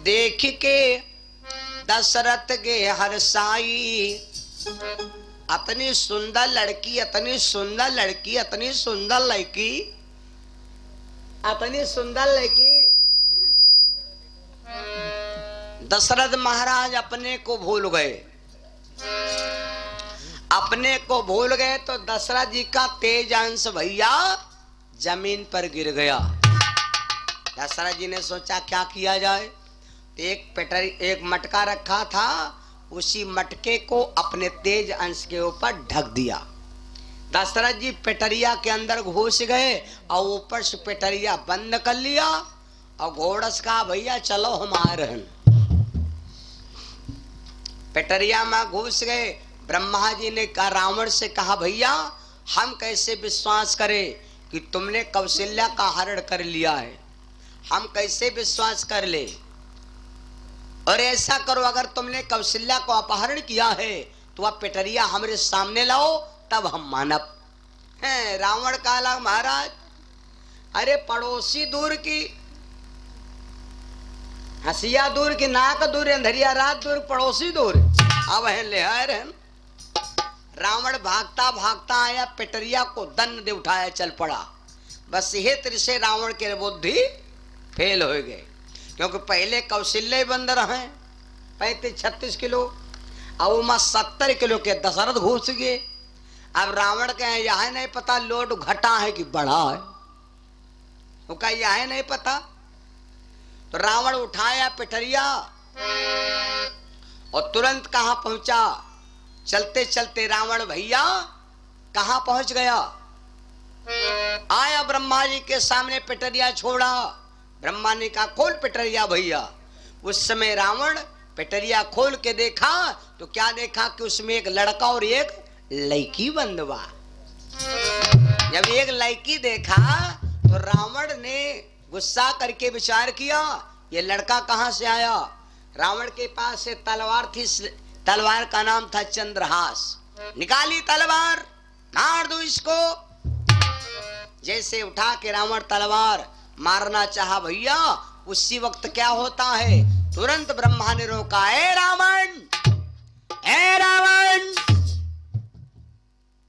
देख के दशरथ के हरसाई, अतनी सुंदर लड़की, अतनी सुंदर लड़की, अतनी सुंदर लड़की, अतनी सुंदर लड़की। दशरथ महाराज अपने को भूल गए, अपने को भूल गए तो दशरथ जी का तेज अंश भैया जमीन पर गिर गया। दशरथ जी ने सोचा क्या किया जाए, एक मटका रखा था, उसी मटके को अपने तेज अंश के ऊपर ढक दिया। दशरथ जी पेटरिया के अंदर घुस गए और ऊपर से पेटरिया बंद कर लिया और घोड़स कहा भैया चलो हम आ रहे हैं। पेटरिया में घुस गए। ब्रह्मा जी ने कहा, रावण से कहा भैया हम कैसे विश्वास करें कि तुमने कौशल्या का हरण कर लिया है, हम कैसे विश्वास कर ले। और ऐसा करो अगर तुमने कौशल्या को अपहरण किया है तो वह पेटरिया हमारे सामने लाओ तब हम मानब। है रावण काला महाराज, अरे पड़ोसी दूर की हंसिया दूर की नाक दूर, अंधरिया रात दूर, पड़ोसी दूर, अब है ले आए। रावण भागता भागता आया, पेटरिया को दंड दे उठाया, चल पड़ा। बस ये तरह से रावण के बुद्धि फेल हो गए, क्योंकि पहले कौशल्य बंद रहे 35-36 किलो और वह 70 किलो के दशरथ घुस गए। अब रावण के यह नहीं पता लोड घटा है कि बढ़ा है, उसका यह नहीं पता। तो रावण उठाया पेटरिया और तुरंत कहां पहुंचा, चलते चलते रावण भैया कहां पहुंच गया। आया ब्रह्मा जी के सामने, पेटरिया छोड़ा। ब्रह्मा ने कहा खोल पेटरिया भैया। उस समय रावण पेटरिया खोल के देखा तो क्या देखा कि उसमें एक लड़का और एक लड़की बंद बा। जब एक लड़की देखा तो रावण ने गुस्सा करके विचार किया ये लड़का कहां से आया। रावण के पास से तलवार थी, तलवार का नाम था चंद्रहास। निकाली तलवार, मार दो इसको। जैसे उठा के रावण तलवार मारना चाहा भैया, उसी वक्त क्या होता है, तुरंत ब्रह्मा ने रोका, ए रावण, ए रावण,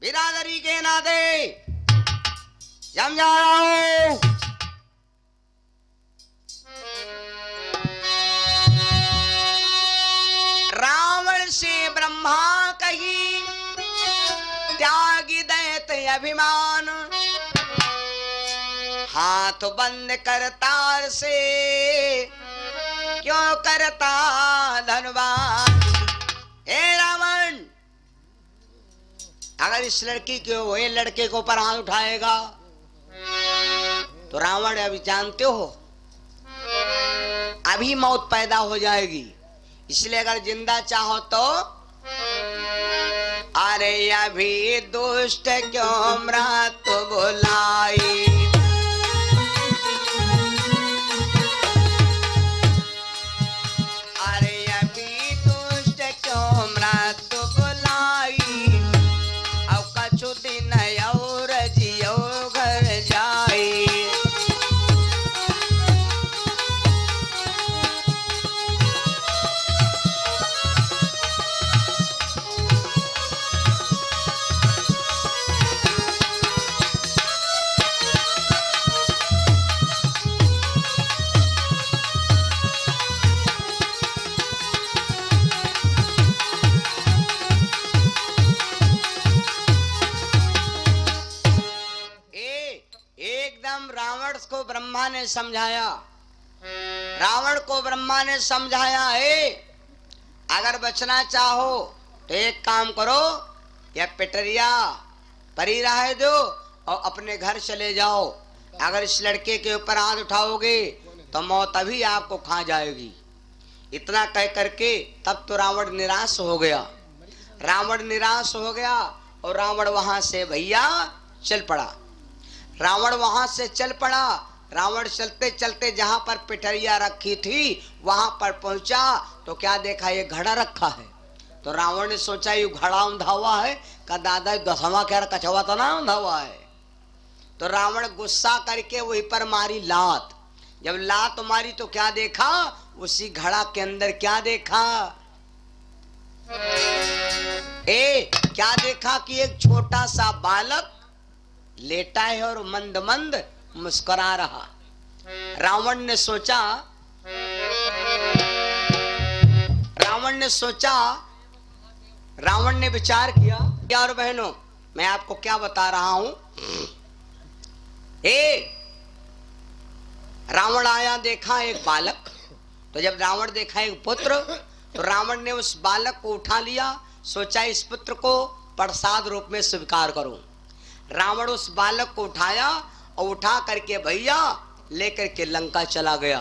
बिरादरी के नाते समझा रहा हूं। रावण से ब्रह्मा कही त्यागी दैत्य अभिमान, हाथ बंद करतार से क्यों करता धनवान। हे रावण, अगर इस लड़की को ये लड़के को ऊपर हाथ उठाएगा तो रावण अभी जानते हो अभी मौत पैदा हो जाएगी, इसलिए अगर जिंदा चाहो तो अरे अभी दुष्ट क्यों मृत बुलाई। ब्रह्मा ने समझाया, रावण को ब्रह्मा ने समझाया, है अगर बचना चाहो तो एक काम करो, या पेटरिया परी रह दो और अपने घर चले जाओ। अगर इस लड़के के ऊपर हाथ उठाओगे तो मौत अभी आपको खा जाएगी। इतना कह करके तब तो रावण निराश हो गया। रावण निराश हो गया और रावण वहां से भैया चल पड़ा। रावण वहां से चल पड़ा। रावण चलते चलते जहां पर पेटरिया रखी थी वहां पर पहुंचा तो क्या देखा, ये घड़ा रखा है। तो रावण ने सोचा ये घड़ा ऊंधा हुआ है, का दादा दसवा क्या कछवा तो ना ऊंधा हुआ है। तो रावण गुस्सा करके वहीं पर मारी लात। जब लात मारी तो क्या देखा, उसी घड़ा के अंदर क्या देखा? क्या देखा कि एक छोटा सा बालक लेटा है और मंद मंद मुस्कुरा रहा। रावण ने सोचा, रावण ने विचार किया। यार बहनों, मैं आपको क्या बता रहा हूं। रावण आया, देखा एक बालक। तो जब रावण देखा एक पुत्र, तो रावण ने उस बालक को उठा लिया। सोचा इस पुत्र को प्रसाद रूप में स्वीकार करूं। रावण उस बालक को उठाया और उठा करके भैया लेकर के लंका चला गया।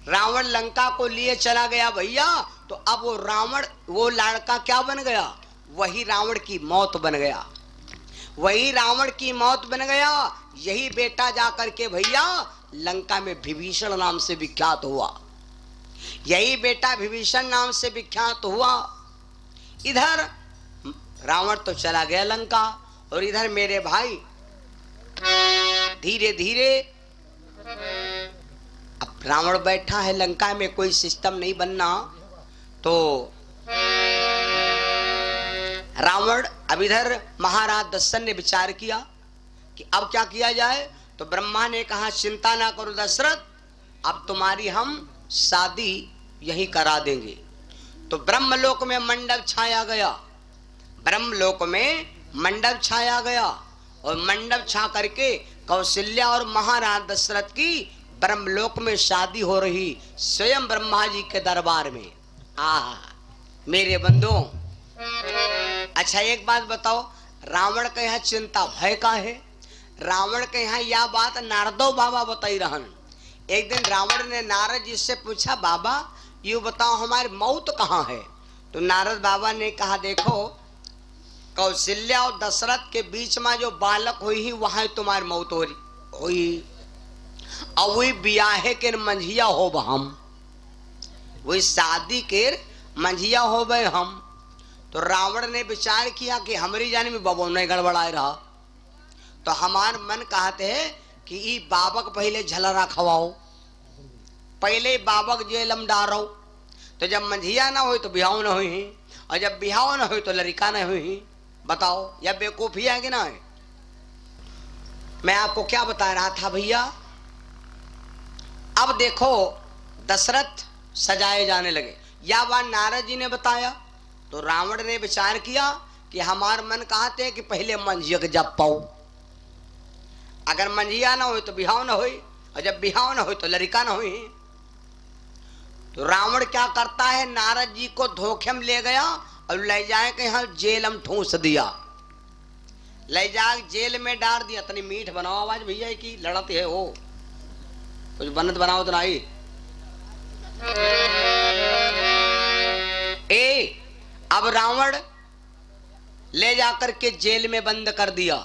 रावण लंका को लिए चला गया भैया। तो अब वो रावण, वो लड़का क्या बन गया? वही रावण की मौत बन गया। वही रावण की मौत बन गया। यही बेटा जाकर के भैया लंका में विभीषण नाम से विख्यात हुआ। यही बेटा विभीषण नाम से विख्यात हुआ। इधर रावण तो चला गया लंका, और इधर मेरे भाई धीरे धीरे, अब रावण बैठा है लंका में, कोई सिस्टम नहीं बनना। तो रावण, अब इधर महाराज दशरथ ने विचार किया कि अब क्या किया जाए। तो ब्रह्मा ने कहा चिंता ना करो दशरथ, अब तुम्हारी हम शादी यही करा देंगे। तो ब्रह्मलोक में मंडप छाया गया। ब्रह्मलोक में मंडप छाया गया, और मंडप छा करके कौशल्या और महाराज दशरथ की ब्रह्मलोक में शादी हो रही, स्वयं ब्रह्मा जी के दरबार में। मेरे बंधुओं, अच्छा एक बात बताओ, रावण के यहाँ चिंता भय का है? रावण के यहाँ यह बात नारदो बाबा बताई रहन। एक दिन रावण ने नारद जी से पूछा, बाबा ये बताओ हमारी मौत कहाँ है? तो नारद बाबा ने कहा, देखो कौशल्या और दशरथ के बीच में जो बालक हुई वहां तुम्हारी मौत हो रही हुई। और वही ब्याहे के मंझिया हो हम, वही शादी के मंझिया हो गए हम। तो रावण ने विचार किया कि हमारी जाने में बबो नहीं गड़बड़ाए रहा। तो हमार मन कहते है कि ई बाबक पहले झलरा खवाओ, पहले बाबक जेलम डारो। तो जब मंझिया ना हो तो बिहाव ना हुई, और जब बिहाव ना हुई तो लड़का ना हुई। बताओ यह बेवकूफी है कि ना है? मैं आपको क्या बता रहा था भैया। अब देखो दशरथ सजाए जाने लगे, या बात नारद जी ने बताया। तो रावण ने विचार किया कि हमार मन कहते हैं कि पहले मंझिया के जब पाओ, अगर मंझिया ना हो तो बिहाव ना हुई, और जब बिहाव ना हो तो लड़का ना हुई। तो रावण क्या करता है, नारद जी को धोखे में ले गया और ले जाए के यहाँ जेल में ठूस दिया। ले जा जेल में डाल दिया। तनी मीठ बनाओ आवाज भैया की लड़त है, हो कुछ बनत बनाओ तो नहीं। अब रावण ले जाकर के जेल में बंद कर दिया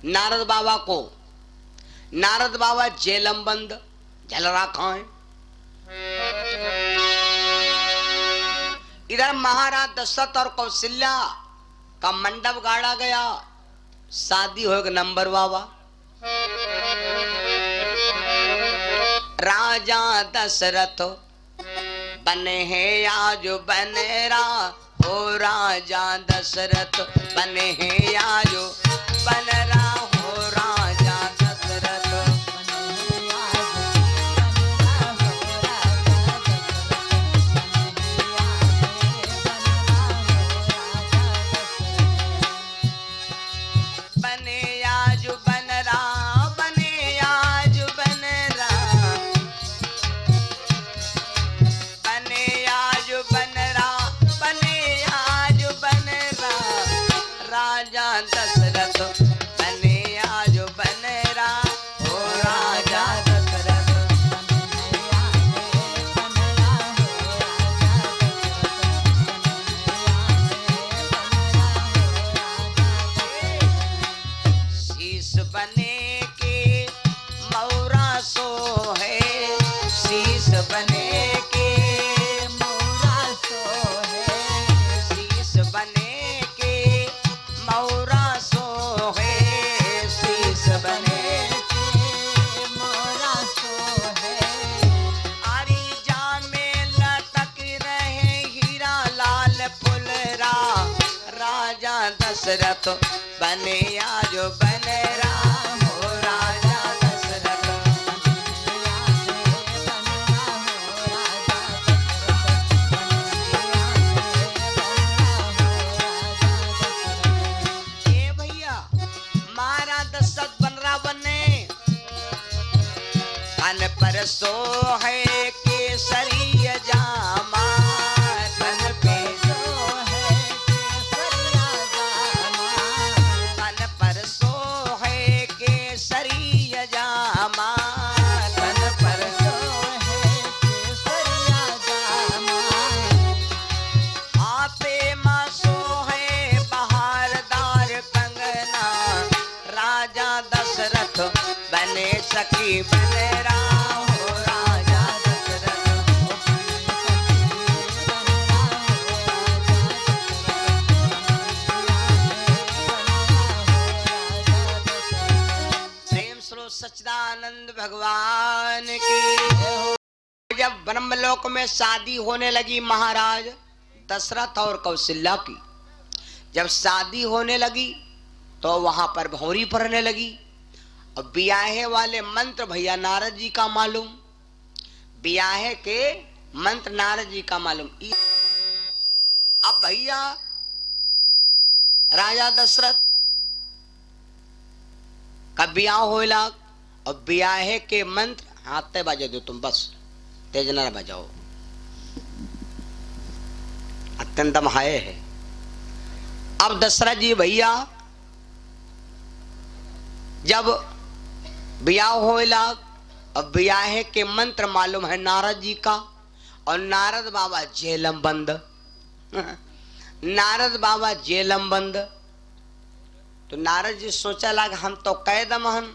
नारद बाबा को। नारद बाबा जेलम बंद, झलरा खाए। इधर महाराज दशरथ और कौशल्या का मंडप गाड़ा गया, शादी हो गई नंबर बाबा। राजा दशरथ बने हैं आज बनेरा, हो राजा दशरथ बने हैं आज बनरा, हो राजा दशरथ बने आज बनरा, बने आज बनरा, बने आज बनरा, बने आज बनरा, राजा दशरथ बने आज बनरा, हो राजा दशरथ शीश बने के मौरा सो है, शीश बने के मौरा सो है, शीश बने के मौरा सो है, शीश बने के मौरा सो है। आरी जा दशरथ बने आज बन राम हो राजा दशरथ। ए भैया मारा दशरथ बन रहा बने अन पर सो है केसरी जामा तन पे सो है केसरिया जामा तन पर सो है केसरी जामा तन पर सो है केसरिया जामा आपे मां सो है बहारदार कंगना राजा दशरथ बने सखी बने राम हो राजा दशरथ। प्रेम स्रोत सच्चिदानंद भगवान की। जब ब्रह्मलोक में शादी होने लगी महाराज दशरथ और कौशल्या की, जब शादी होने लगी तो वहां पर भौरी पड़ने लगी। अब ब्याहे वाले मंत्र भैया नारद जी का मालूम, ब्याहे के मंत्र नारद जी का मालूम। अब भैया राजा दशरथ का ब्याह होला और ब्याहे के मंत्र हाथे बजा दो तुम, बस तेज न बजाओ, अत्यंत हाय है। अब दशरथ जी भैया जब ब्याह होला और ब्याहे के मंत्र मालूम है नारद जी का, और नारद बाबा जेलम बंद नारद बाबा जेलम बंद। तो नारद जी सोचा लगा हम तो कैदम हन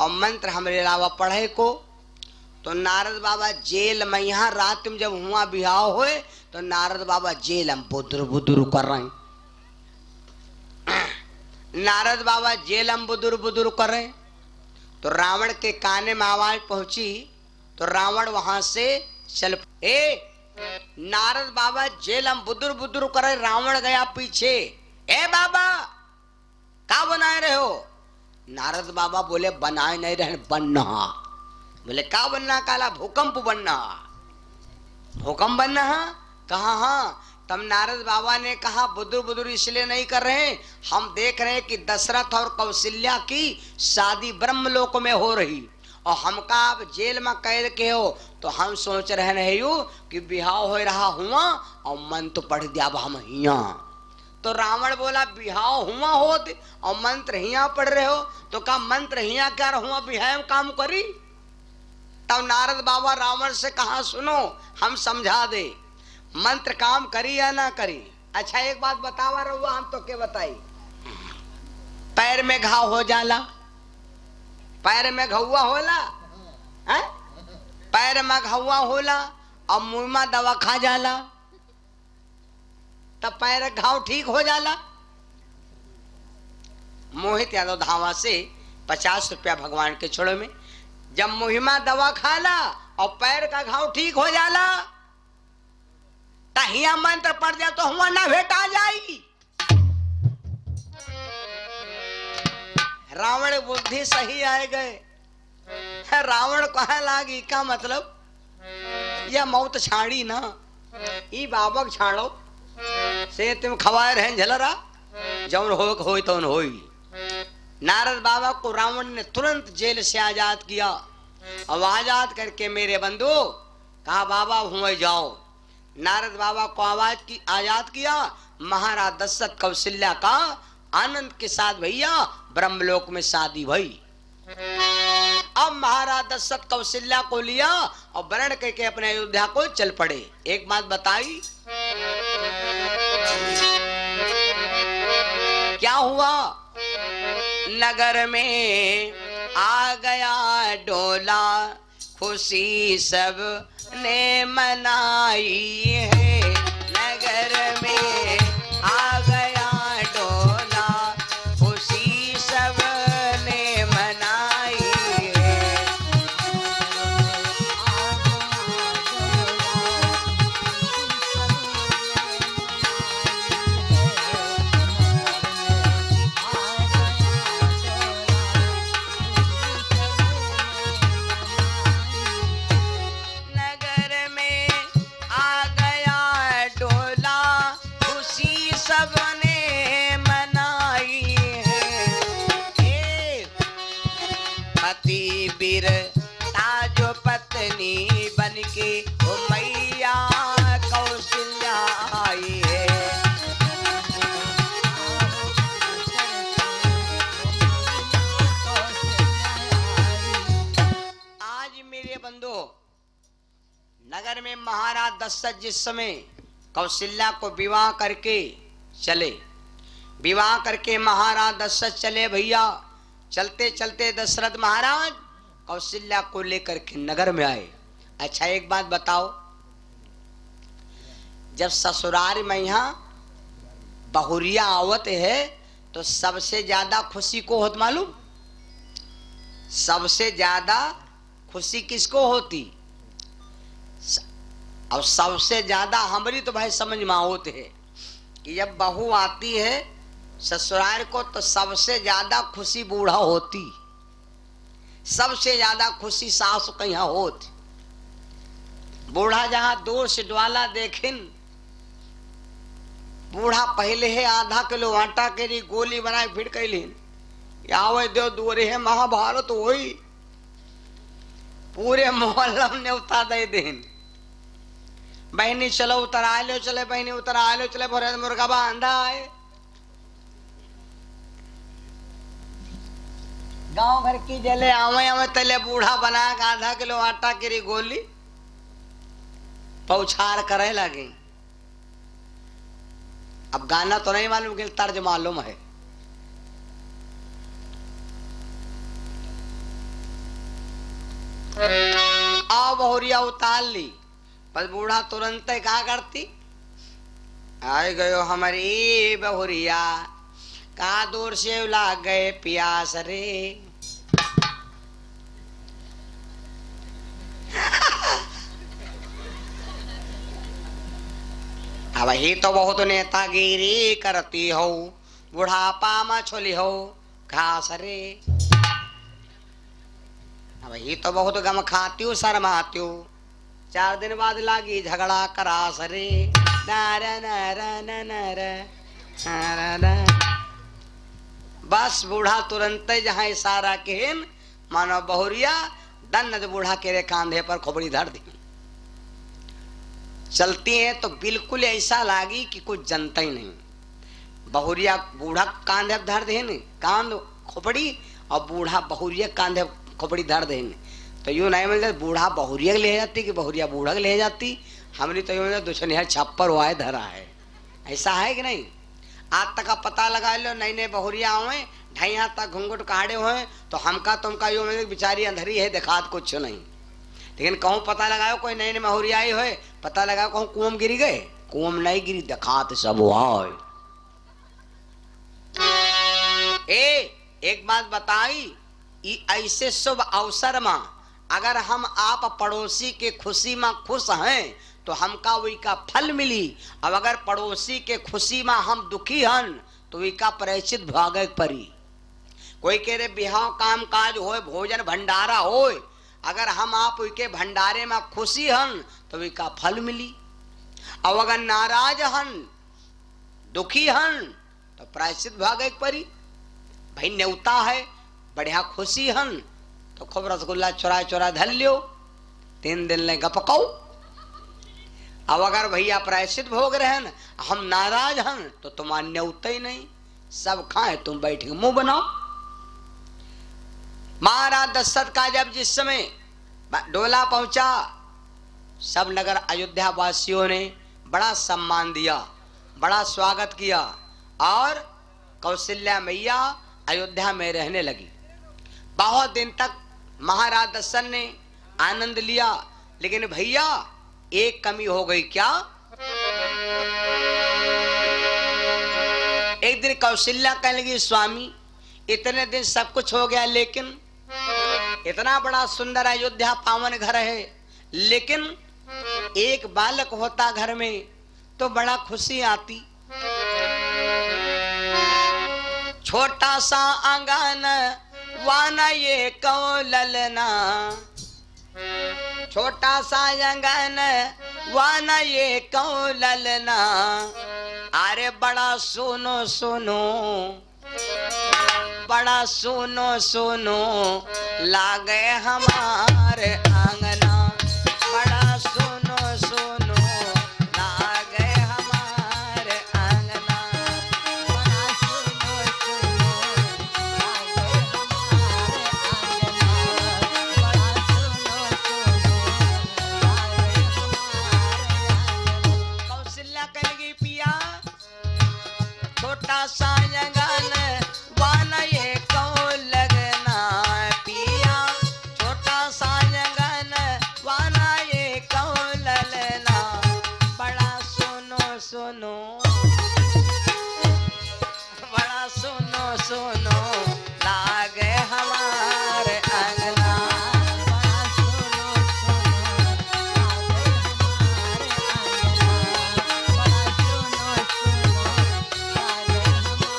और मंत्र हमरे अलावा पढ़े को। तो नारद बाबा जेल में, यहाँ रात में जब हुआ ब्याह होए तो नारद बाबा जेल में बुदुर बुदुर कर रहे हैं। नारद बाबा जेल में बुदुर बुदुर कर रहे हैं। तो रावण के काने में आवाज पहुंची तो रावण वहां से चल, नारद बाबा जेल में बुदुर बुदुर कर रहे। रावण गया पीछे, ए बाबा क्या बनाए रहे हो? नारद बाबा बोले बनाए नहीं रहे, बनना। बोले क्या बनना? काला भूकंप बनना, भूकंप बनना। कहा हाँ। तब नारद बाबा ने कहा बुदुर बुदुर इसलिए नहीं कर रहे, हम देख रहे हैं कि दशरथ और कौशल्या की शादी ब्रह्मलोक में हो रही और हमका आप जेल में कैद के हो, तो हम सोच रहे नहीं हो कि बिहाव हो रहा हुआ और मंत्र पढ़ दिया हम हिया। तो रावण बोला बिहाव हुआ हो और मंत्र हिया पढ़ रहे हो, तो का मंत्र हिया क्या हुआ बिहाव काम करी? तब नारद बाबा रावण से कहा सुनो हम समझा दे मंत्र काम करी या ना करी। अच्छा एक बात बतावा रहुआ, हम तो क्या बताई, पैर में घाव हो जाला, पैर में घुआ होला है? पैर में घुआ होला और मुंह में दवा खा जाला तब पैर घाव ठीक हो जाला। मोहित यादव धावा से 50 रुपया भगवान के छोड़े में, जब मुहिमा दवा खाला और पैर का घाव ठीक हो जाला तहिया मंत्र पढ़ जाए तो हुआ ना भेटा जाई। रावण बुद्धि सही आए गए। रावण कहा लागी का मतलब यह मौत छाड़ी ना, ई बाबक छाड़ो से तुम खवाए रहे झलरा जौन हो तो होई। नारद बाबा को रावण ने तुरंत जेल से आजाद किया। अब आजाद करके मेरे बंधु कहा बाबा हुए जाओ। नारद बाबा को आजाद किया। महाराज दशरथ कौशल्या का आनंद के साथ भैया ब्रह्मलोक में शादी भई। अब महाराज दशरथ कौशल्या को लिया और वर्ण करके अपने अयोध्या को चल पड़े। एक बात बताई क्या हुआ? नगर में आ गया डोला, खुशी सब ने मनाई है। नगर में आ गया डोला, खुशी सब ने मनाई है। वीर ताजो पत्नी बनके ओ मैया कौशल्या आई है। आज मेरे बंधु नगर में महाराज दशरथ जिस समय कौशल्या को विवाह करके चले, विवाह करके महाराज दशरथ चले भैया, चलते चलते दशरथ महाराज कौशल्या को लेकर के नगर में आए। अच्छा एक बात बताओ, जब ससुराल में यहाँ बहुरिया आवत है तो सबसे ज्यादा खुशी को होत मालूम? सबसे ज्यादा खुशी किसको होती? और सबसे ज्यादा हमारी तो भाई समझ में होते है कि जब बहू आती है ससुराल को तो सबसे ज्यादा खुशी बूढ़ा होती, सबसे ज्यादा खुशी सास के यहाँ होती। बूढ़ा जहां दूर से ज्वाला देखिन, बूढ़ा पहले है आधा किलो आटा के लिए गोली बनाए फिर कैलिन आवे दो दूरे है महाभारत होई, पूरे मोहल्ला ने उतार दे दिन। बहनी चलो उतर आ लो, चले बहनी उतर आ लो, चले भोरे मुर्गा बांधा है। गांव घर की जले आवे आवे तले बूढ़ा बना आधा किलो आटा की गोली पौछार करे लगे। अब गाना तो नहीं मालूम कि तर्ज मालूम है। आओ बहुरिया उतार ली, पर बूढ़ा तुरंत क्या करती? आए गयो हमारी बहुरिया, का दूर से लाग गए प्यास रे। अब ही तो बहुत नेतागिरी करती हो, बुढ़ापा में छोली हो घास रे। अब ही तो बहुत गम खाती हूँ शर्माती हूँ, 4 दिन बाद लागी झगड़ा करास रे। नारा नारा नारा नारा। बस बूढ़ा तुरंत जहाँ इशारा केन मानो बहुरिया दन्नद बूढ़ा के कांधे पर खोपड़ी धर दी। चलती है तो बिल्कुल ऐसा लागी कि कुछ जनता ही नहीं। बहुरिया बूढ़ा कांधे धर दे, कांध खोपड़ी, और बूढ़ा बहुरिया कांधे खोपड़ी धर दे। तो यूं नहीं मिलता बूढ़ा बहुरिया ले जाती कि बहुरिया बूढ़ा ले जाती। हमने तो यूं दुश्मन छप्पर हुआ है धरा है, ऐसा है कि नहीं? आज तक का पता लगा लो, नई नई बहुरिया हुए ढाई हाथ तक घुंघट काढ़े हुए तो हमका तुमका यूं बेचारी अंधरी है दिखात कुछ नहीं। लेकिन कहूँ पता लगाओ कोई नई नई बहुरिया आई हुए, पता लगाओ कहूँ कुआं गिरी गए, कुआं नहीं गिरी दिखात सब हुआ। एक बात बताई, ऐसे शुभ अवसर में अगर हम आप पड़ोसी के खुशी में खुश हैं तो हमका वही का फल मिली। अब अगर पड़ोसी के खुशी में हम दुखी हन तो वही का प्रायश्चित भागे परी। कोई कह रहे बिहाव काम काज हो, भोजन भंडारा हो, अगर हम आप के भंडारे में खुशी हन तो वही का फल मिली। अब अगर नाराज हन दुखी हन तो प्रायश्चित भागे परी। भाई न्योता है बढ़िया खुशी हन तो खूब रसगुल्ला चुरा चुरा धल लियो, 3 दिन ले गपकाओ। अब अगर भैया प्रायश्चित भोग रहे हैं हम नाराज हन तो तुम्हारा न्योता ही नहीं, सब खाए तुम बैठ के मुंह बनाओ। महाराज दशरथ का जब जिस समय डोला पहुंचा, सब नगर अयोध्या वासियों ने बड़ा सम्मान दिया, बड़ा स्वागत किया और कौशल्या मैया अयोध्या में रहने लगी। बहुत दिन तक महाराज दशरथ ने आनंद लिया, लेकिन भैया एक कमी हो गई। क्या? एक दिन कौशल्या कहने लगी स्वामी इतने दिन सब कुछ हो गया, लेकिन इतना बड़ा सुंदर अयोध्या पावन घर है, लेकिन एक बालक होता घर में तो बड़ा खुशी आती। छोटा सा आंगन वाना ये कौललना, छोटा सा आंगन वाना ये कौललना, अरे बड़ा सुनो सुनो बड़ा सुनो सुनो लागे हमारे आंगना, बड़ा सुनो सुनो लागे हमारे आंगना, बड़ा सुनो सुनो लागे हमारे आंगना, बड़ा सुनो सुनो लागे हमारे आंगना। कौशल्या कहेगी पिया छोटा सा जंगल वाना ये कौ लगना, पिया छोटा सा जंगल वाना ये कौ ललना, बड़ा सुनो सुनो बड़ा सुनो सुनो लागे हमारे आंगना, बड़ा सुनो सुनो लागे हमारे आंगना, बड़ा सुनो सुनो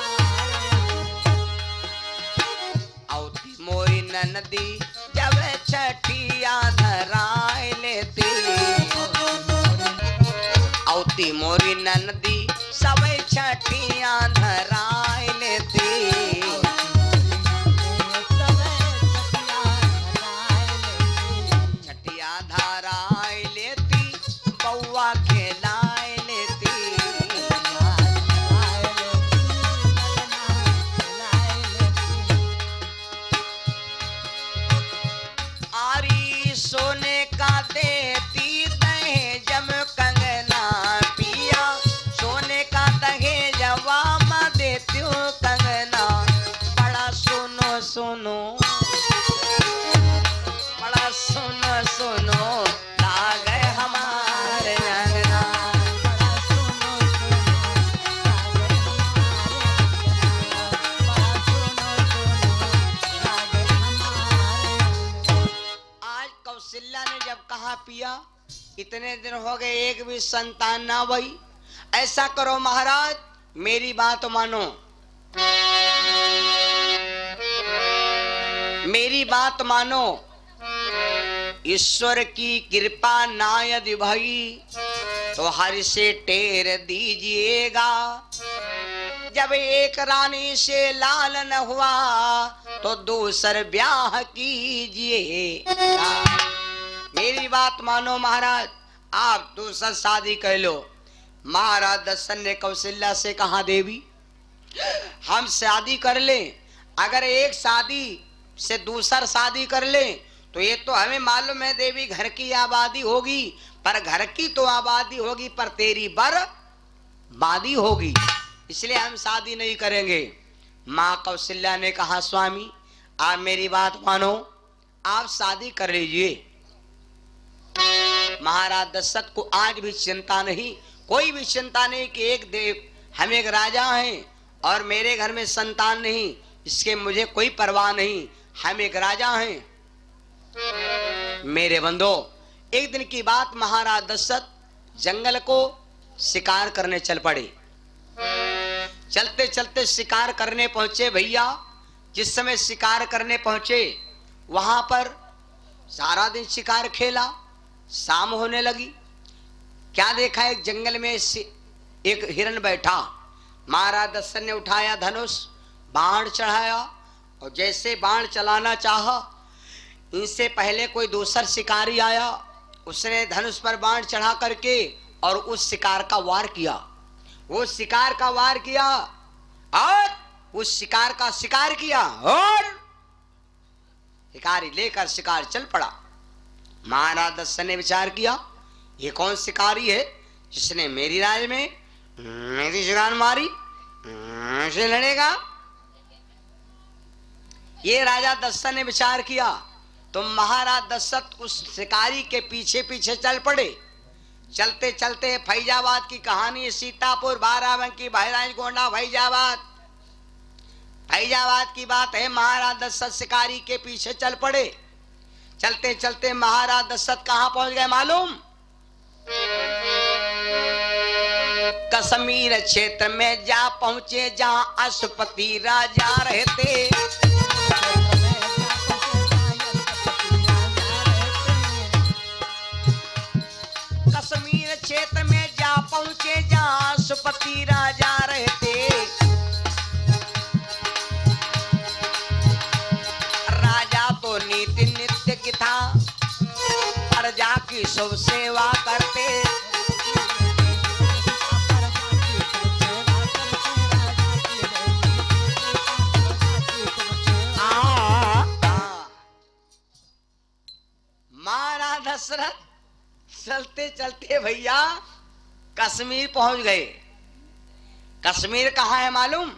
औती मोरी नदी जब छठिया धराय लेती, औती मोरी नदी सब छठिया धराय लेती, छठिया धराय लेती बउआ खेलाय लेती, आरी सोने का देती दहेजम कंगना, पिया सोने का दहेजवा में देती हूँ कंगना, बड़ा सुनो सुनो बड़ा सुनो सुनो लागे हमारे अंगना, बड़ा सुनो सुनो लागे हमारे अंगना, बड़ा सुनो सुनो लागे हमारे अंगना। आज कौशल्या ने जब कहा पिया इतने दिन हो गए एक भी संतान ना भई, ऐसा करो महाराज मेरी बात मानो, मेरी बात मानो, ईश्वर की कृपा ना यदि भई तो हर से टेर दीजिएगा, जब एक रानी से लाल न हुआ तो दूसर ब्याह कीजिए। मेरी बात मानो महाराज, आप दूसरा शादी कर लो। महाराज दशरथ ने कौशल्या से कहा देवी हम शादी कर ले, अगर एक शादी से दूसर शादी कर ले तो ये तो हमें मालूम है देवी घर की आबादी होगी, पर घर की तो आबादी होगी पर तेरी बर्बादी होगी, इसलिए हम शादी नहीं करेंगे। माँ कौशल्या ने कहा स्वामी आप मेरी बात मानो, आप शादी कर लीजिए। महाराज दशरथ को आज भी चिंता नहीं, कोई भी चिंता नहीं कि एक देव हम एक राजा हैं और मेरे घर में संतान नहीं, इसके मुझे कोई परवाह नहीं, हम एक राजा हैं। मेरे बंधो एक दिन की बात, महाराज दशरथ जंगल को शिकार करने चल पड़े। चलते चलते शिकार करने पहुंचे भैया। जिस समय शिकार करने पहुंचे वहां पर सारा दिन शिकार खेला, शाम होने लगी। क्या देखा, एक जंगल में एक हिरण बैठा। महाराज दशरथ ने उठाया धनुष, बाण चढ़ाया और जैसे बाण चलाना चाहा, इनसे पहले कोई दूसरा शिकारी आया, उसने धनुष पर बाण चढ़ा करके और उस शिकार का वार किया। वो शिकार का वार किया और उस शिकार का शिकार किया और शिकारी लेकर शिकार चल पड़ा। महाराज दशरथ ने विचार किया ये कौन शिकारी है जिसने मेरी राज में मेरी शिकार मारी, से लड़ेगा। ये राजा दशरथ ने विचार किया तो महाराज दशरथ उस शिकारी के पीछे पीछे चल पड़े। चलते चलते फैजाबाद की कहानी, सीतापुर, बाराबंकी, बहराइच, गोंडा, फैजाबाद की बात है। महाराज दशरथ शिकारी के पीछे चल पड़े। चलते चलते महाराज दशरथ कहां पहुंच गए मालूम? कश्मीर क्षेत्र में जा पहुंचे जहां अशुपति राजा रहते। कश्मीर क्षेत्र में जा पहुंचे जहां अशुपति राजा रहते। शुभ सेवा करते। महाराज दशरथ चलते चलते भैया कश्मीर पहुंच गए। कश्मीर कहाँ है मालूम?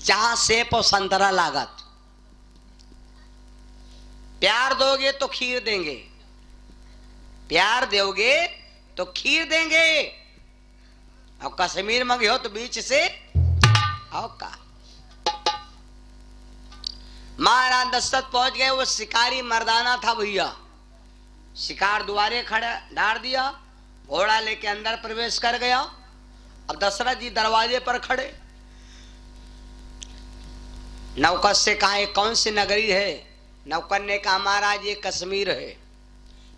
जहां सेब और संतरा लागत। प्यार दोगे तो खीर देंगे, प्यार दोगे तो खीर देंगे। और कश्मीर मंगे हो तो बीच से आओ का। महाराज दशरथ पहुंच गए। वो शिकारी मर्दाना था भैया। शिकार द्वारे खड़ा डाल दिया, घोड़ा लेके अंदर प्रवेश कर गया। अब दशरथ जी दरवाजे पर खड़े। नौकर से कहा ये कौन सी नगरी है? नौकर ने कहा महाराज ये कश्मीर है।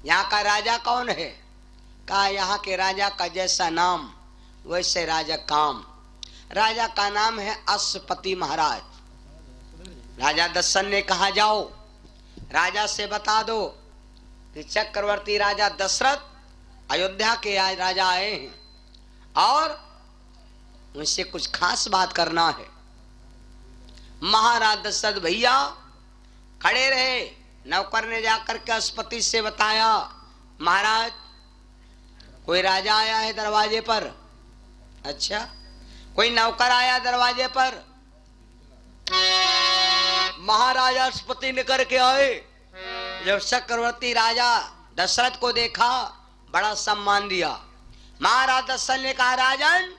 यहाँ का राजा कौन है? कहा यहाँ के राजा का जैसा नाम वैसे राजा काम। राजा का नाम है अश्वपति महाराज। राजा दशरथ ने कहा जाओ राजा से बता दो कि चक्रवर्ती राजा दशरथ अयोध्या के आज राजा आए हैं और उनसे कुछ खास बात करना है। महाराज दशरथ भैया खड़े रहे। नौकर ने जाकर के अश्वपति से बताया महाराज कोई राजा आया है दरवाजे पर। अच्छा, कोई नौकर आया दरवाजे पर? महाराजा अश्वपति निकल के आए। जब चक्रवर्ती राजा दशरथ को देखा बड़ा सम्मान दिया। महाराज दशरथ ने कहा राजन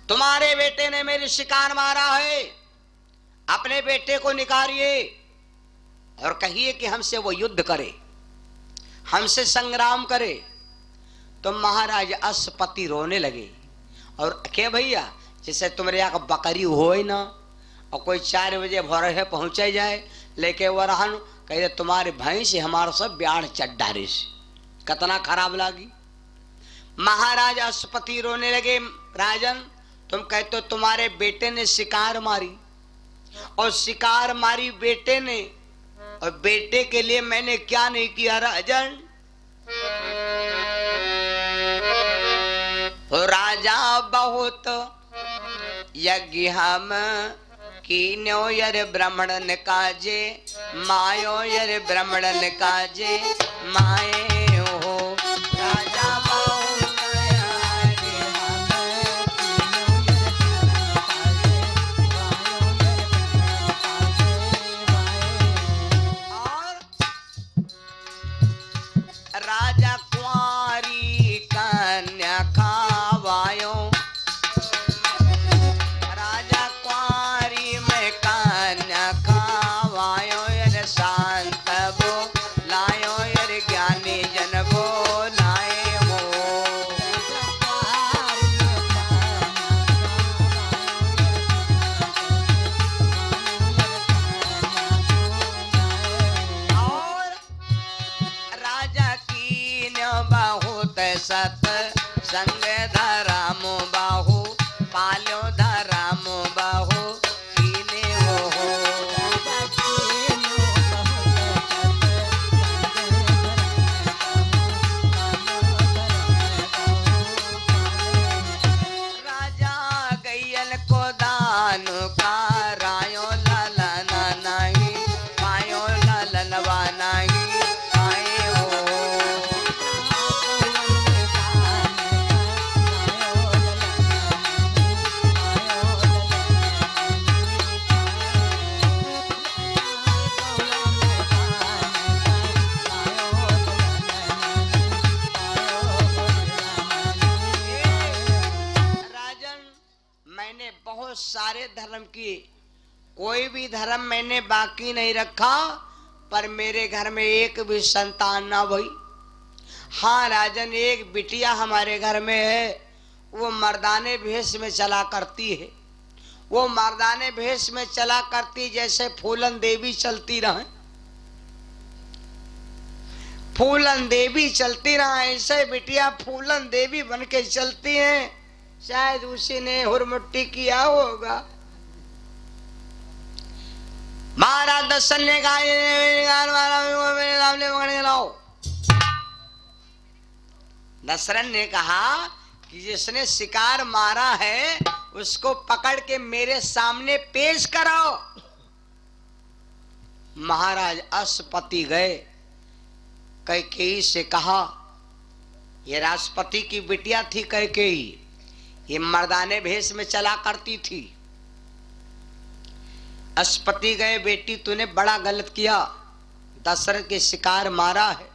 तुम्हारे बेटे ने मेरी शिकार मारा है, अपने बेटे को निकालिए और कहिए कि हमसे वो युद्ध करे, हमसे संग्राम करे। तो महाराज अश्वपति रोने लगे। और क्या भैया जैसे तुम्हारे यहाँ बकरी हो ही ना और कोई 4 बजे भोर पहुंचे जाए लेके वो रहन कहे तुम्हारे भैंस हमारा सब ब्याह चड्डारे से कितना खराब लगी। महाराज अश्वपति रोने लगे राजन तुम कहते हो तुम्हारे बेटे ने शिकार मारी और शिकार मारी बेटे ने, और बेटे के लिए मैंने क्या नहीं किया राजन? राजा बहुत यज्ञ हम कीन्यो यर ब्राह्मणन काजे मायो यर ब्राह्मणन काजे माए हो। राजा राजा कुंवारी कन्या खावायो, राजा कुंवारी में कन्या खावायो यर शांत बो लायो यर ज्ञानी जन बो लाए हो। और राजा की बहुत सत संग धराम बाहु पालो धराम बाहु कीने हो। राजा गैयल को दान का रायो ललन नहीं पायो ललनवा नहीं आए हो। मैंने बहुत सारे धर्म किए, कोई भी धर्म मैंने बाकी नहीं रखा, पर मेरे घर में एक भी संतान ना भई। हाँ राजन एक बिटिया हमारे घर में है, वो मर्दाने भेष में चला करती है। वो मर्दाने भेष में चला करती जैसे फूलन देवी चलती रहे, फूलन देवी चलती रहा ऐसे बिटिया फूलन देवी बन के चलती है। शायद उसी ने हुरमुट्टी किया होगा। महाराज दशरथ ने कहा मेरे सामने पकड़ के लाओ। दशरथ ने कहा कि जिसने शिकार मारा है उसको पकड़ के मेरे सामने पेश करो। महाराज अश्वपति गए, कैकेयी से कहा, ये राष्ट्रपति की बिटिया थी कैकेयी, ये मर्दाने भेष में चला करती थी। अश्वपति गए, बेटी तूने बड़ा गलत किया, दशरथ के शिकार मारा है।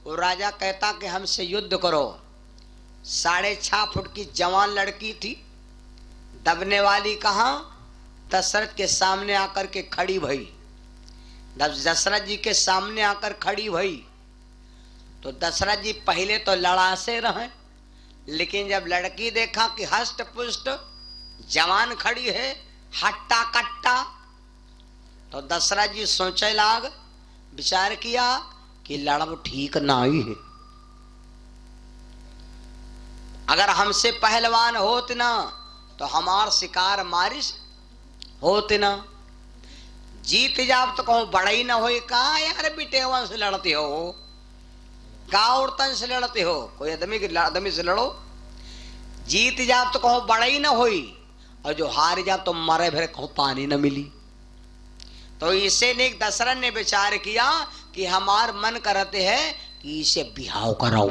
वो राजा कहता कि हमसे युद्ध करो। 6.5 फुट की जवान लड़की थी, दबने वाली कहाँ, दशरथ के सामने आकर के खड़ी भई। दशरथ जी के सामने आकर खड़ी भई तो दशरथ जी पहले तो लड़ासे रहे, लेकिन जब लड़की देखा कि हष्ट पुष्ट जवान खड़ी है, हट्टा कट्टा, तो दशरथ जी सोचे लाग, विचार किया कि लड़ब ठीक ना ही है। अगर हमसे पहलवान होत ना तो हमार शिकार मारिश होत ना, जीत जाब तो कहूं बड़ा ही ना हो। कहा यार बिटेवन से लड़ते हो, का औरतन से लड़ते हो, कोई आदमी से लड़ो। जीत जाब तो कहूं बड़ा ही ना होई, और जो हार जाब तो मरे भरे कहूं पानी न मिली। तो इसे ने दशरथ ने विचार किया कि हमार मन करते है कि इसे बिहाव कराओ।